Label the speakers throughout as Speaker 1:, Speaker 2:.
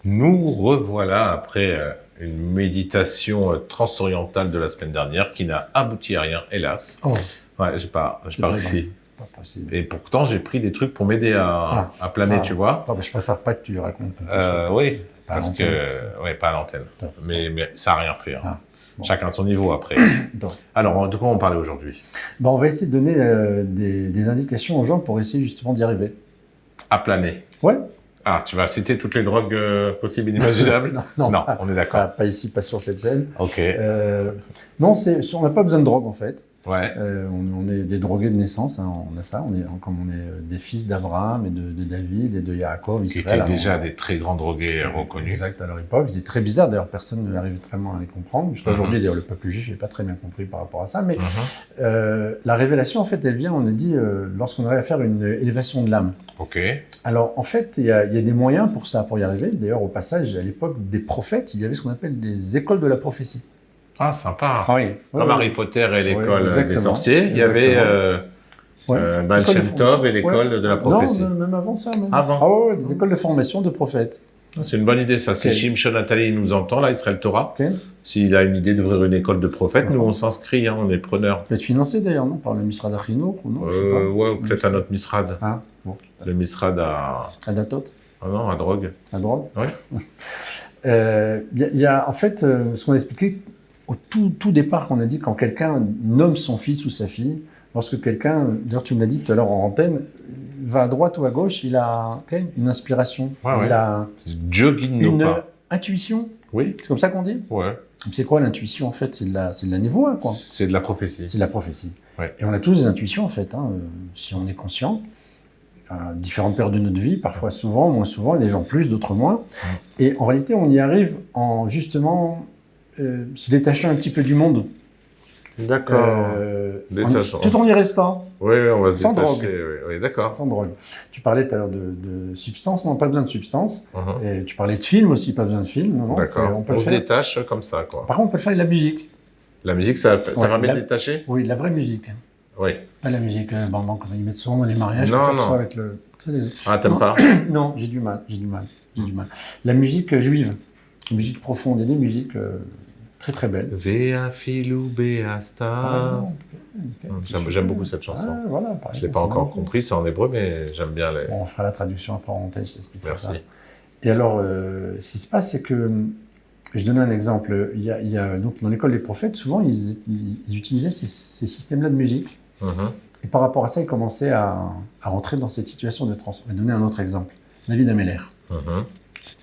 Speaker 1: Nous revoilà après une méditation transorientale de la semaine dernière qui n'a abouti à rien, hélas.
Speaker 2: Oh.
Speaker 1: Ouais, j'ai pas réussi.
Speaker 2: Pas possible.
Speaker 1: Et pourtant, j'ai pris des trucs pour m'aider à planer, tu vois.
Speaker 2: Ah, bah, je préfère pas que tu racontes.
Speaker 1: Oui,
Speaker 2: pas
Speaker 1: parce que... pas à l'antenne. Mais ça n'a rien fait. Hein. Bon. Chacun à son niveau après. Alors, de quoi on parlait aujourd'hui?
Speaker 2: On va essayer de donner des indications aux gens pour essayer justement d'y arriver.
Speaker 1: À planer.
Speaker 2: Ouais.
Speaker 1: Ah, tu vas citer toutes les drogues possibles et inimaginables?
Speaker 2: Non,
Speaker 1: on est d'accord.
Speaker 2: Pas ici, pas sur cette chaîne.
Speaker 1: Ok.
Speaker 2: Non, on n'a pas besoin de drogue en fait.
Speaker 1: Ouais.
Speaker 2: On est des drogués de naissance, hein, on a ça. Comme on est des fils d'Abraham et de David et de Yaakov, Israël.
Speaker 1: Qui étaient déjà des très grands drogués reconnus.
Speaker 2: Exact, à leur époque. Ils étaient très bizarres, d'ailleurs, personne n'arrive vraiment à les comprendre. Jusqu'à aujourd'hui, d'ailleurs, le peuple juif n'est pas très bien compris par rapport à ça. Mais la révélation, en fait, elle vient, on a dit, lorsqu'on arrive à faire une élévation de l'âme.
Speaker 1: Ok.
Speaker 2: Alors, en fait, il y a des moyens pour ça, pour y arriver. D'ailleurs, au passage, à l'époque des prophètes, il y avait ce qu'on appelle des écoles de la prophétie.
Speaker 1: Ah, sympa.
Speaker 2: Ah, oui.
Speaker 1: Comme Harry Potter et l'école des sorciers, il y avait Baal Shem Tov et l'école de la prophétie.
Speaker 2: Non, même avant ça. Même.
Speaker 1: Avant.
Speaker 2: Ah ouais, des écoles de formation de prophètes.
Speaker 1: C'est une bonne idée, ça. Si Shimshon Atali nous entend, là, Israël Torah, s'il a une idée d'ouvrir une école de prophètes, nous, on s'inscrit, hein, on est preneurs.
Speaker 2: Peut être financé d'ailleurs, non? Par le Misrad Achinour ou non?
Speaker 1: Ouais, ou peut-être à notre Misrad.
Speaker 2: Ah, bon.
Speaker 1: Le Misrad à...
Speaker 2: À Datot?
Speaker 1: Ah non, à drogue.
Speaker 2: À drogue?
Speaker 1: Oui.
Speaker 2: Il y a, en fait, ce qu'on a expliqué au tout départ, qu'on a dit quand quelqu'un nomme son fils ou sa fille, lorsque quelqu'un, d'ailleurs tu me l'as dit tout à l'heure en antenne, va à droite ou à gauche, il a une inspiration, il a une intuition.
Speaker 1: Oui.
Speaker 2: C'est comme ça qu'on dit?
Speaker 1: Ouais.
Speaker 2: C'est quoi l'intuition en fait? C'est de la névoie, quoi.
Speaker 1: C'est de la prophétie.
Speaker 2: C'est de la prophétie.
Speaker 1: Ouais.
Speaker 2: Et on a tous des intuitions en fait, hein, si on est conscient. À différentes périodes de notre vie, parfois souvent, moins souvent, des gens plus, d'autres moins. Et en réalité, on y arrive en justement se détachant un petit peu du monde.
Speaker 1: D'accord.
Speaker 2: Tout en y restant.
Speaker 1: Oui, on va se
Speaker 2: sans
Speaker 1: détacher.
Speaker 2: Drogue.
Speaker 1: Oui, d'accord.
Speaker 2: Sans drogue. Tu parlais tout à l'heure de substance, non, pas besoin de substance. Et tu parlais de film aussi, pas besoin de film. Non,
Speaker 1: d'accord. On se détache comme ça, quoi.
Speaker 2: Par contre, on peut faire de la musique.
Speaker 1: La musique, ça permet de détacher?
Speaker 2: Oui, de la vraie musique.
Speaker 1: Oui.
Speaker 2: Pas la musique, quand ils mettent souvent dans les mariages.
Speaker 1: Non.
Speaker 2: Avec le...
Speaker 1: Ah, t'aimes pas?
Speaker 2: Non, j'ai du mal. La musique juive, la musique profonde, il y a des musiques très très belles.
Speaker 1: Vea filou beasta.
Speaker 2: Par exemple.
Speaker 1: J'aime beaucoup cette chanson.
Speaker 2: Ah, voilà,
Speaker 1: je ne l'ai pas encore compris, c'est en hébreu, mais j'aime bien les...
Speaker 2: Bon, on fera la traduction après en montage, je t'explique.
Speaker 1: Merci.
Speaker 2: Ça. Et alors, ce qui se passe, c'est que, je donne un exemple, il y a donc, dans l'école des prophètes, souvent, ils utilisaient ces systèmes-là de musique. Et par rapport à ça, ils commençaient à rentrer dans cette situation de trans. Je vais donner un autre exemple. David Ameller.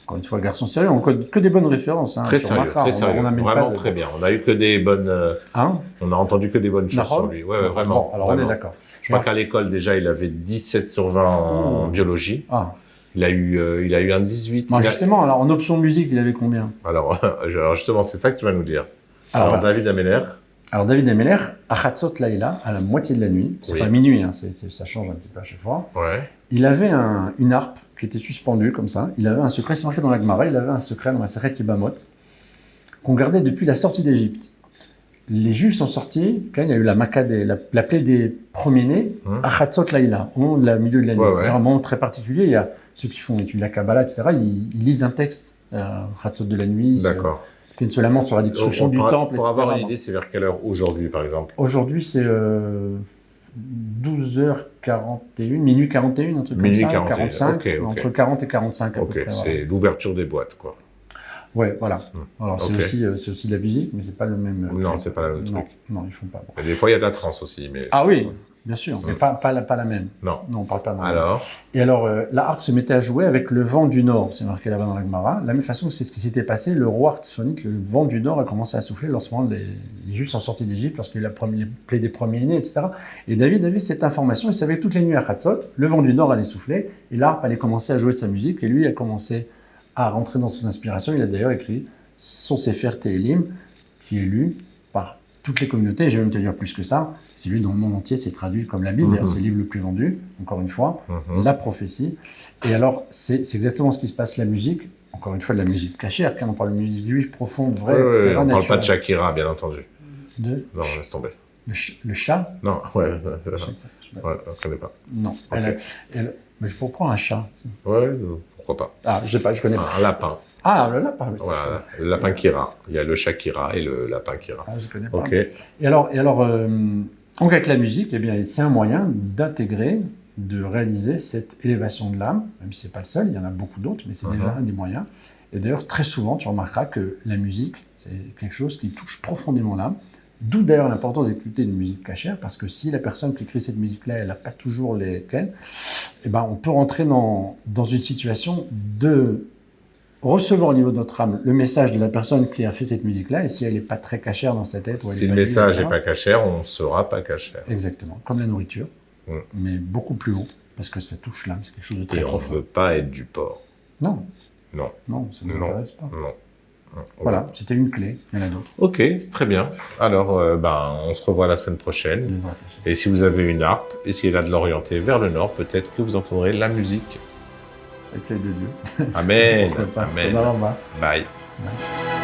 Speaker 2: Encore une fois, garçon sérieux, on n'a que des bonnes références. Hein,
Speaker 1: très sérieux, très sérieux. Vraiment très bien. On a eu que des bonnes... on a entendu que des bonnes choses sur lui. Ouais, vraiment.
Speaker 2: Bon, alors
Speaker 1: vraiment.
Speaker 2: on est d'accord.
Speaker 1: Je crois qu'à l'école, déjà, il avait 17 sur 20 en biologie. Il a eu un 18.
Speaker 2: Justement, alors en option musique, il avait combien?
Speaker 1: Alors justement, c'est ça que tu vas nous dire. Alors David Ameller.
Speaker 2: Alors David Ameller, à Chatzot Laïla, à la moitié de la nuit, c'est pas minuit, hein, ça change un petit peu à chaque fois.
Speaker 1: Ouais.
Speaker 2: Il avait une harpe qui était suspendue comme ça. Il avait un secret, c'est marqué dans la Gemara, il avait un secret dans la Seret Yebamot qu'on gardait depuis la sortie d'Égypte. Les Juifs sont sortis, quand il y a eu la plaie des premiers-nés, à Chatzot Laïla, au milieu de la nuit. C'est un moment très particulier. Il y a ceux qui font étudier la Kabbalah, etc. Ils lisent un texte, Chatzot de la nuit.
Speaker 1: D'accord.
Speaker 2: Qui se lamente sur la destruction du temple, etc.
Speaker 1: Pour avoir une idée, c'est vers quelle heure aujourd'hui, par exemple?
Speaker 2: Aujourd'hui, c'est 12h41, minuit 41, un truc comme ça, 45, entre 40 et 45 à peu près.
Speaker 1: C'est l'ouverture des boîtes, quoi.
Speaker 2: Ouais, voilà. Alors, c'est aussi de la musique, mais c'est pas le même...
Speaker 1: Non, c'est pas le même truc.
Speaker 2: Non, ils font pas.
Speaker 1: Bon. Des fois, il y a de la trance aussi, mais...
Speaker 2: Ah oui, bien sûr, mais pas la même.
Speaker 1: Non,
Speaker 2: on parle pas de la
Speaker 1: même.
Speaker 2: Et alors, la harpe se mettait à jouer avec le vent du nord, c'est marqué là-bas dans la Gemara. De la même façon, c'est ce qui s'était passé, le roi artsphonique, le vent du nord a commencé à souffler lorsque les Juifs sont sortis d'Égypte, lorsqu'il y a eu la plaie des premiers-nés, etc. Et David avait cette information, il savait que toutes les nuits à Chatzot, le vent du nord allait souffler, et l'harpe allait commencer à jouer de sa musique, et lui a commencé à rentrer dans son inspiration. Il a d'ailleurs écrit son Sefer Tehilim, qui est lu par toutes les communautés, et je vais même te dire plus que ça, c'est lui dans le monde entier, c'est traduit comme la Bible, d'ailleurs c'est le livre le plus vendu, encore une fois, la prophétie. Et alors, c'est exactement ce qui se passe, la musique, encore une fois de la musique cachère, quand on parle de musique juive profonde, vraie, etc.
Speaker 1: On ne parle pas de Shakira, bien entendu.
Speaker 2: Non,
Speaker 1: laisse tomber.
Speaker 2: Le chat?
Speaker 1: Non, ouais, on ne connaît pas.
Speaker 2: Non, okay. Mais je pourrais un chat.
Speaker 1: Ouais, pourquoi pas.
Speaker 2: Ah, je sais pas, je connais pas.
Speaker 1: Un lapin.
Speaker 2: Ah, le lapin.
Speaker 1: Voilà, le lapin Kira. Il y a le Shakira et le lapin Kira.
Speaker 2: Ah, je connais pas.
Speaker 1: Ok.
Speaker 2: Et alors donc avec la musique, eh bien, c'est un moyen d'intégrer, de réaliser cette élévation de l'âme, même si c'est pas le seul, il y en a beaucoup d'autres, mais c'est déjà un des moyens. Et d'ailleurs, très souvent, tu remarqueras que la musique, c'est quelque chose qui touche profondément l'âme. D'où d'ailleurs l'importance d'écouter une musique cachère, parce que si la personne qui écrit cette musique-là, elle n'a pas toujours les clés, eh ben, on peut rentrer dans une situation de recevoir au niveau de notre âme le message de la personne qui a fait cette musique-là, et si elle n'est pas très cachère dans sa tête...
Speaker 1: Si le message n'est pas cachère, on ne sera pas cachère.
Speaker 2: Exactement, comme la nourriture, mais beaucoup plus haut, parce que ça touche l'âme, c'est quelque chose de très profond.
Speaker 1: Et on ne veut pas être du porc.
Speaker 2: Non.
Speaker 1: Non.
Speaker 2: Non, ça ne m'intéresse pas.
Speaker 1: Non.
Speaker 2: Voilà, c'était une clé, il y en a d'autres.
Speaker 1: Ok, très bien. Alors, on se revoit la semaine prochaine. Et si vous avez une harpe, essayez-la de l'orienter vers le nord, peut-être que vous entendrez la musique.
Speaker 2: Avec l'aide de Dieu.
Speaker 1: Amen.
Speaker 2: Amen.
Speaker 1: Bye.
Speaker 2: Bye.